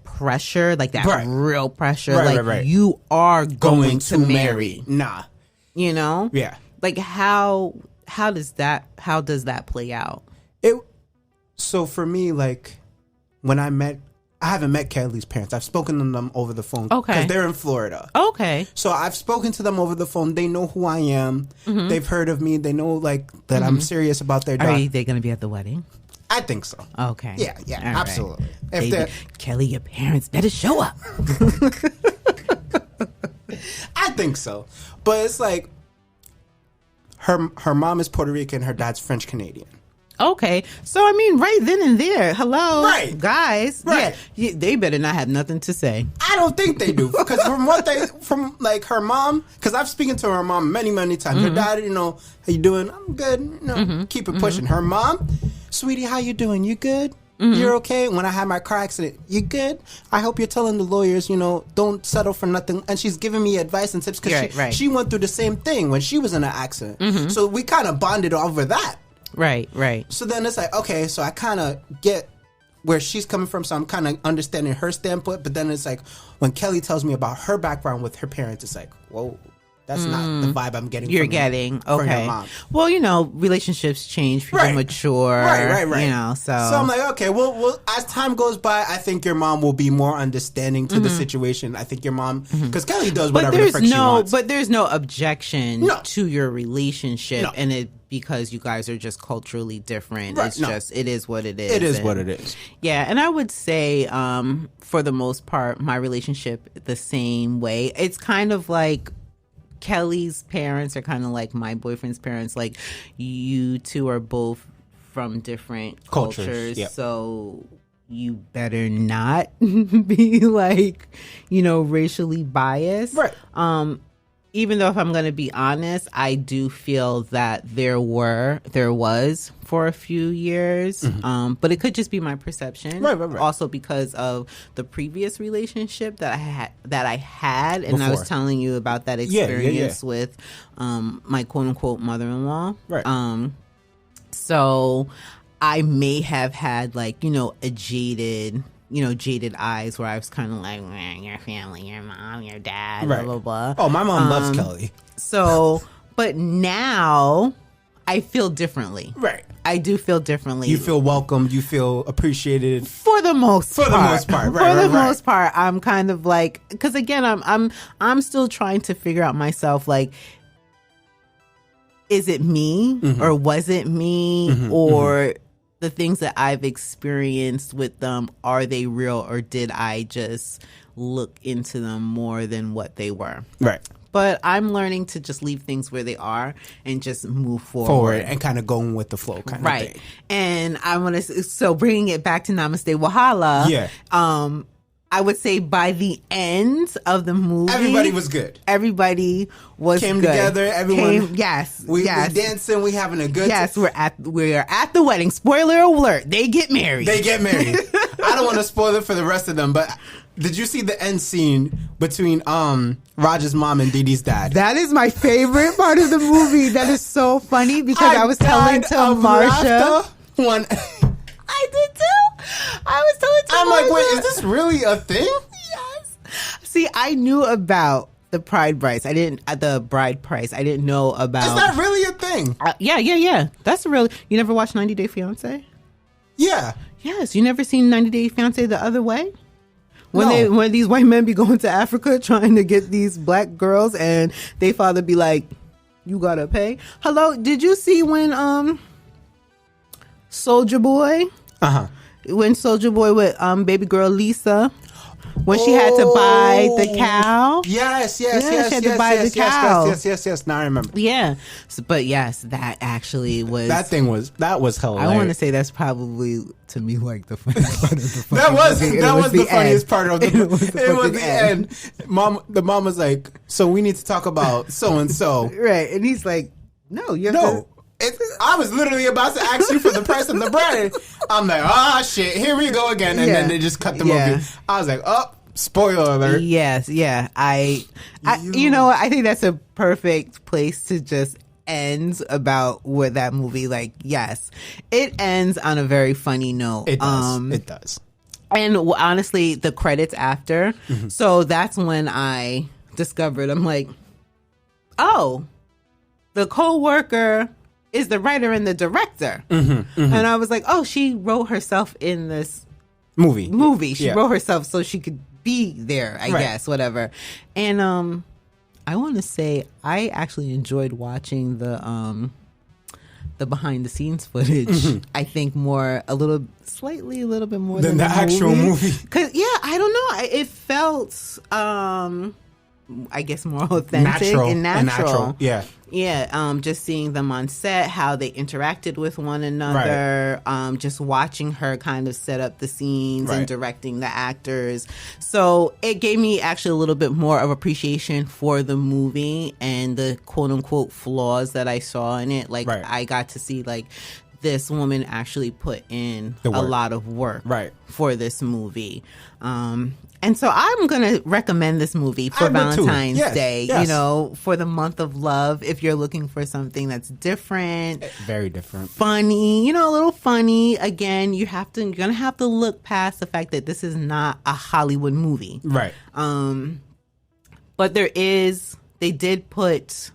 [SPEAKER 1] pressure, like that real pressure, you are going to marry.
[SPEAKER 2] Nah,
[SPEAKER 1] You know?
[SPEAKER 2] Yeah.
[SPEAKER 1] Like how does that play out?
[SPEAKER 2] So for me, like when I haven't met Kelly's parents. I've spoken to them over the phone.
[SPEAKER 1] Okay.
[SPEAKER 2] Because they're in Florida.
[SPEAKER 1] Okay.
[SPEAKER 2] So I've spoken to them over the phone. They know who I am. They've heard of me. They know like that I'm serious about their daughter.
[SPEAKER 1] Are they going to be at the wedding?
[SPEAKER 2] I think so.
[SPEAKER 1] Okay.
[SPEAKER 2] Yeah,
[SPEAKER 1] All
[SPEAKER 2] absolutely.
[SPEAKER 1] Right.
[SPEAKER 2] If
[SPEAKER 1] Kelly, your parents better show up.
[SPEAKER 2] I think so. But it's like her mom is Puerto Rican, her dad's French Canadian.
[SPEAKER 1] Okay, so I mean, right then and there, hello,
[SPEAKER 2] Right.
[SPEAKER 1] guys,
[SPEAKER 2] Right.
[SPEAKER 1] Yeah, they better not have nothing to say.
[SPEAKER 2] I don't think they do, because from like her mom, because I've spoken to her mom many times. Her dad, how you doing? I'm good. Keep it pushing. Her mom, sweetie, how you doing? You good? You're okay? When I had my car accident, you good? I hope you're telling the lawyers, don't settle for nothing. And she's giving me advice and tips because she went through the same thing when she was in an accident. So we kind of bonded over that.
[SPEAKER 1] Right.
[SPEAKER 2] So then it's like, okay, so I kind of get where she's coming from, so I'm kind of understanding her standpoint. But then it's like, when Kelly tells me about her background with her parents, it's like, whoa, that's not the vibe I'm getting.
[SPEAKER 1] Okay.
[SPEAKER 2] From your mom.
[SPEAKER 1] Well, relationships change, people mature.
[SPEAKER 2] Right.
[SPEAKER 1] So
[SPEAKER 2] I'm like, okay, well, as time goes by, I think your mom will be more understanding to the situation. I think your mom, because Kelly does whatever the frick she wants.
[SPEAKER 1] But there's no objection to your relationship,
[SPEAKER 2] No.
[SPEAKER 1] and it because you guys are just culturally different.
[SPEAKER 2] Right.
[SPEAKER 1] It's just, it is what it is.
[SPEAKER 2] It is what it is.
[SPEAKER 1] Yeah, and I would say, for the most part, my relationship the same way. It's kind of like Kelly's parents are kind of like my boyfriend's parents. Like, you two are both from different cultures.
[SPEAKER 2] Yep.
[SPEAKER 1] So you better not be like, racially biased.
[SPEAKER 2] Right.
[SPEAKER 1] Even though, if I'm going to be honest, I do feel that there was for a few years, but it could just be my perception.
[SPEAKER 2] Right.
[SPEAKER 1] Also because of the previous relationship that I had, and I was
[SPEAKER 2] Before.
[SPEAKER 1] telling you about that experience with my quote unquote mother-in-law.
[SPEAKER 2] Right.
[SPEAKER 1] So I may have had a jaded eyes where I was kind of like, your family, your mom, your dad, blah, blah, blah.
[SPEAKER 2] Oh, my mom loves Kelly.
[SPEAKER 1] So, but now I feel differently.
[SPEAKER 2] Right.
[SPEAKER 1] I do feel differently.
[SPEAKER 2] You feel welcomed. You feel appreciated.
[SPEAKER 1] For the most part.
[SPEAKER 2] Right,
[SPEAKER 1] For the most part, I'm kind of like, because again, I'm still trying to figure out myself, like, is it me or was it me or the things that I've experienced with them, are they real, or did I just look into them more than what they were?
[SPEAKER 2] Right.
[SPEAKER 1] But I'm learning to just leave things where they are and just move forward.
[SPEAKER 2] And kind of going with the flow kind of thing.
[SPEAKER 1] And I want to, so bringing it back to Namaste Wahala.
[SPEAKER 2] Yeah.
[SPEAKER 1] I would say by the end of the movie,
[SPEAKER 2] everybody was good.
[SPEAKER 1] Everybody was
[SPEAKER 2] came
[SPEAKER 1] good.
[SPEAKER 2] Together. Everyone.
[SPEAKER 1] Yes.
[SPEAKER 2] We dancing. We having a good.
[SPEAKER 1] Yes, we are at the wedding. Spoiler alert: they get married.
[SPEAKER 2] I don't want to spoil it for the rest of them, but did you see the end scene between Raj's mom and Didi's dad?
[SPEAKER 1] That is my favorite part of the movie. That is so funny because I was telling to Marsha. I did too. I was telling to
[SPEAKER 2] I'm
[SPEAKER 1] Marsha.
[SPEAKER 2] like, wait, is this really a thing?
[SPEAKER 1] Yes. See, I knew about the bride price. I didn't know about.
[SPEAKER 2] Is that really a thing?
[SPEAKER 1] Yeah. That's real. You never watched 90 Day Fiance?
[SPEAKER 2] Yeah.
[SPEAKER 1] Yes. You never seen 90 Day Fiance the other way?
[SPEAKER 2] No.
[SPEAKER 1] When these white men be going to Africa trying to get these black girls, and they father be like, you gotta pay. Hello, did you see when Soulja Boy? When Soulja Boy with baby girl Lisa, when she had to buy the cow.
[SPEAKER 2] Yes.
[SPEAKER 1] She had to buy the cow.
[SPEAKER 2] Yes. Now I remember.
[SPEAKER 1] Yeah, but yes, that actually was.
[SPEAKER 2] That was hilarious.
[SPEAKER 1] I want to say that's probably to me like the funniest part of the fucking
[SPEAKER 2] That was the funniest part of the
[SPEAKER 1] It was the
[SPEAKER 2] end. The mom was like, so we need to talk about so and so.
[SPEAKER 1] Right, and he's like, no, you have to.
[SPEAKER 2] I was literally about to ask you for the price of the bread. I'm like, shit, here we go again. And then they just cut the movie. I was like, spoiler alert.
[SPEAKER 1] Yes, yeah. I I think that's a perfect place to just end about with that movie. Like, yes, it ends on a very funny note.
[SPEAKER 2] It does.
[SPEAKER 1] And honestly, the credits after. So that's when I discovered, I'm like, oh, the co-worker is the writer and the director. And I was like, oh, she wrote herself in this movie. She wrote herself so she could be there, I guess, whatever. And I want to say I actually enjoyed watching the behind the scenes footage. I think a little bit more than the
[SPEAKER 2] actual movie.
[SPEAKER 1] Cause I don't know, it felt I guess more authentic and natural. Just seeing them on set, how they interacted with one another, just watching her kind of set up the scenes and directing the actors. So it gave me actually a little bit more of appreciation for the movie and the quote unquote flaws that I saw in it. Like I got to see like this woman actually put in a lot of work for this movie. And so I'm going to recommend this movie for Valentine's Day, you know, for the month of love. If you're looking for something that's different,
[SPEAKER 2] very different,
[SPEAKER 1] funny, you know, a little funny. Again, you're going to have to look past the fact that this is not a Hollywood movie. Right. But they did put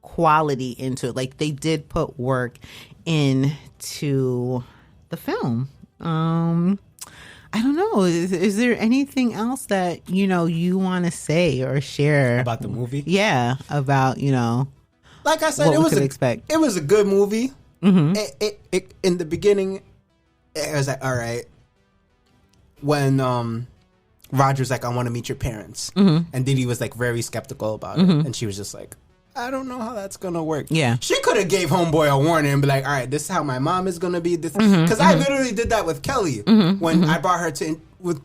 [SPEAKER 1] quality into it. Like they did put work into the film. I don't know. Is there anything else that, you know, you want to say or share
[SPEAKER 2] about the movie?
[SPEAKER 1] Yeah, about, you know,
[SPEAKER 2] like I said, it was a good movie. It in the beginning, it was like, all right. When Roger's like, I want to meet your parents, and Didi was like very skeptical about it, and she was just like, I don't know how that's gonna work. Yeah, she could have gave homeboy a warning and be like, all right, this is how my mom is gonna be. This because I literally did that with Kelly when I brought her to with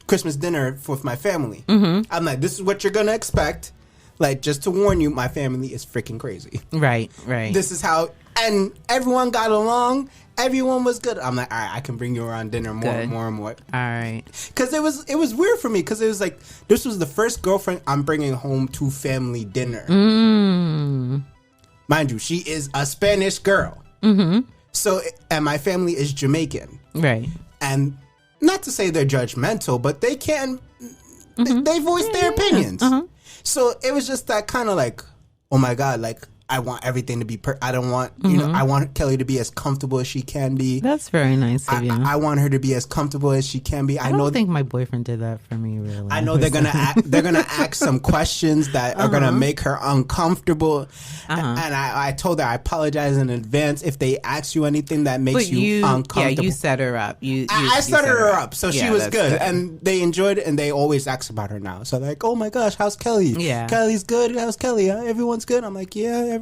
[SPEAKER 2] Christmas dinner with my family. I'm like, this is what you're gonna expect. Like, just to warn you, my family is freaking crazy. Right. This is how, and everyone got along. Everyone was good. I'm like, all right, I can bring you around dinner more and more. All right. Because it was weird for me because it was like, this was the first girlfriend I'm bringing home to family dinner. Mind you, she is a Spanish girl. So, and my family is Jamaican. Right. And not to say they're judgmental, but they can, they voice their opinions. So it was just that kind of like, oh my God, like, I want everything to be I don't want, you know, I want Kelly to be as comfortable as she can be.
[SPEAKER 1] That's very nice of you.
[SPEAKER 2] I want her to be as comfortable as she can be.
[SPEAKER 1] I don't think my boyfriend did that for me, really.
[SPEAKER 2] I know they're gonna ask some questions that are gonna make her uncomfortable. And I told her I apologize in advance if they ask you anything that makes you uncomfortable. Yeah,
[SPEAKER 1] you set her up.
[SPEAKER 2] I set her up, so she was good. And they enjoyed it, and they always ask about her now. So like, oh my gosh, how's Kelly? Yeah, Kelly's good. How's Kelly? Everyone's good. I'm like, yeah.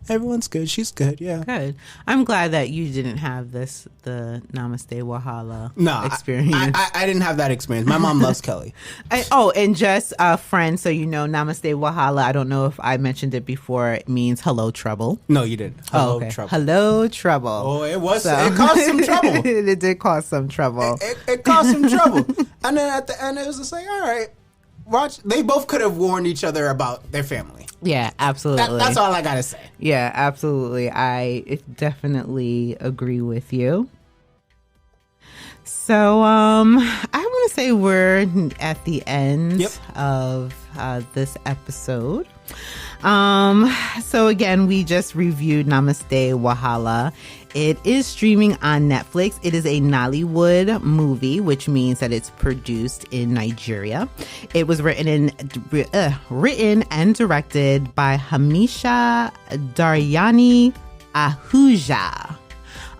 [SPEAKER 2] Everyone's good. She's good. Yeah.
[SPEAKER 1] Good. I'm glad that you didn't have the Namaste Wahala experience.
[SPEAKER 2] I didn't have that experience. My mom loves Kelly.
[SPEAKER 1] And just a friend, so you know, Namaste Wahala, I don't know if I mentioned it before, it means hello trouble.
[SPEAKER 2] No, you didn't. Hello trouble.
[SPEAKER 1] Hello trouble.
[SPEAKER 2] Oh, it was. So. It caused some trouble.
[SPEAKER 1] It did cause some trouble.
[SPEAKER 2] It caused some trouble. And then at the end, it was just like, all right. Watch. They both could have warned each other about their family.
[SPEAKER 1] Yeah, absolutely.
[SPEAKER 2] That's all I gotta say.
[SPEAKER 1] Yeah, absolutely. I definitely agree with you. So, I want to say we're at the end of this episode. So again, we just reviewed Namaste Wahala. It is streaming on Netflix. It is a Nollywood movie, which means that it's produced in Nigeria. It was written and directed by Hamisha Daryani Ahuja.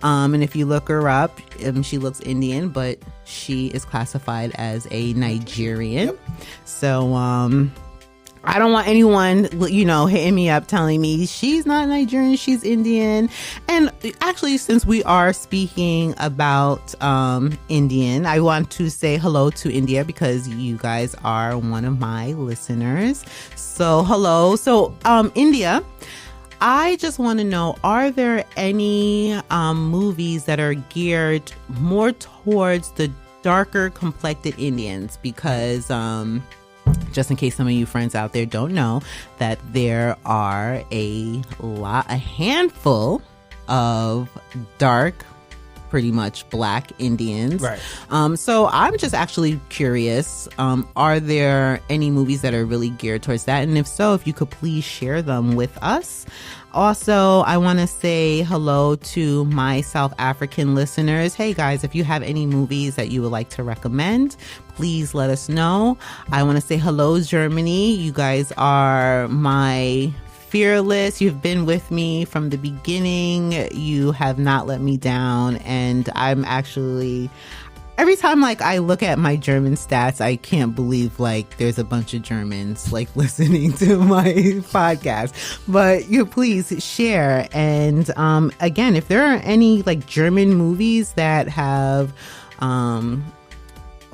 [SPEAKER 1] And if you look her up, she looks Indian, but she is classified as a Nigerian. So, I don't want anyone, you know, hitting me up telling me she's not Nigerian, she's Indian. And actually, since we are speaking about Indian, I want to say hello to India because you guys are one of my listeners. So hello. So India, I just want to know, are there any movies that are geared more towards the darker complected Indians? Because just in case some of you friends out there don't know, that there are a handful of dark pretty much Black Indians.
[SPEAKER 2] Right.
[SPEAKER 1] So I'm just actually curious, are there any movies that are really geared towards that? And if so, if you could please share them with us. Also, I want to say hello to my South African listeners. Hey guys, if you have any movies that you would like to recommend, please let us know. I want to say hello, Germany. You guys are my fearless. You've been with me from the beginning. You have not let me down. And I'm actually, every time like I look at my German stats, I can't believe like there's a bunch of Germans like listening to my podcast. But you please share. And again, if there are any like German movies that have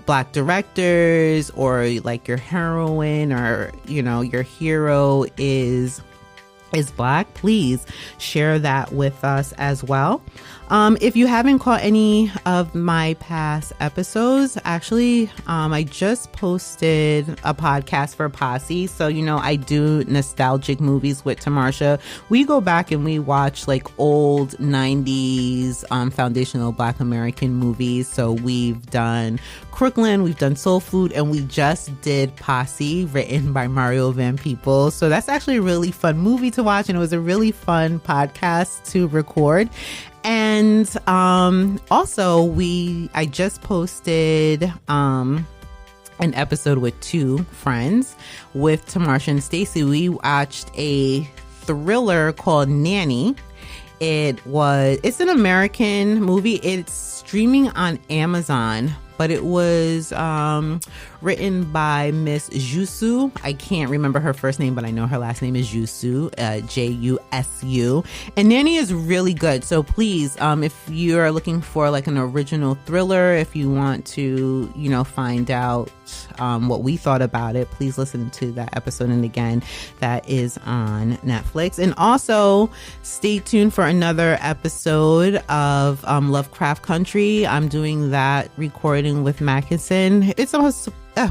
[SPEAKER 1] Black directors, or like your heroine or your hero is Black, please share that with us as well. If you haven't caught any of my past episodes, actually, I just posted a podcast for Posse. So, I do nostalgic movies with Tamarsha. We go back and we watch like old 90s foundational Black American movies. So we've done Crooklyn, we've done Soul Food, and we just did Posse, written by Mario Van Peebles. So that's actually a really fun movie to watch, and it was a really fun podcast to record. And also I just posted an episode with two friends, with Tamarsha and Stacy. We watched a thriller called Nanny. It's an American movie. It's streaming on Amazon, but it was written by Miss Jusu. I can't remember her first name, but I know her last name is Jusu, Jusu. And Nanny is really good. So please, if you're looking for like an original thriller, if you want to, find out what we thought about it, please listen to that episode. And again, that is on Netflix. And also stay tuned for another episode of Lovecraft Country. I'm doing that recording with Mackinson.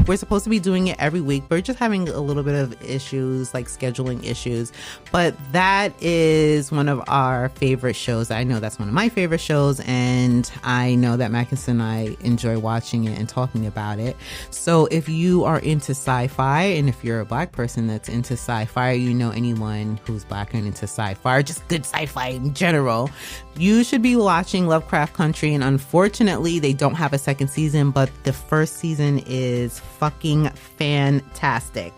[SPEAKER 1] We're supposed to be doing it every week, but we're just having a little bit of issues, like scheduling issues. But that is one of our favorite shows. I know that's one of my favorite shows, and I know that Mackinson and I enjoy watching it and talking about it. So if you are into sci-fi, and if you're a Black person that's into sci-fi, or anyone who's Black and into sci-fi, or just good sci-fi in general, you should be watching Lovecraft Country. And unfortunately, they don't have a second season, but the first season is fucking fantastic.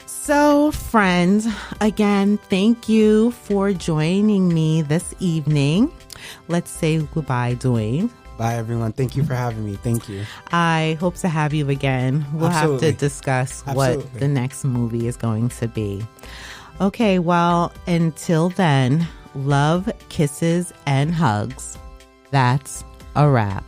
[SPEAKER 1] So, friends, again, thank you for joining me this evening. Let's say goodbye, Duane.
[SPEAKER 2] Bye, everyone. Thank you for having me. Thank you.
[SPEAKER 1] I hope to have you again. We'll
[SPEAKER 2] Absolutely.
[SPEAKER 1] have to discuss what the next movie is going to be. Okay, well, until then, love, kisses, and hugs. That's a wrap.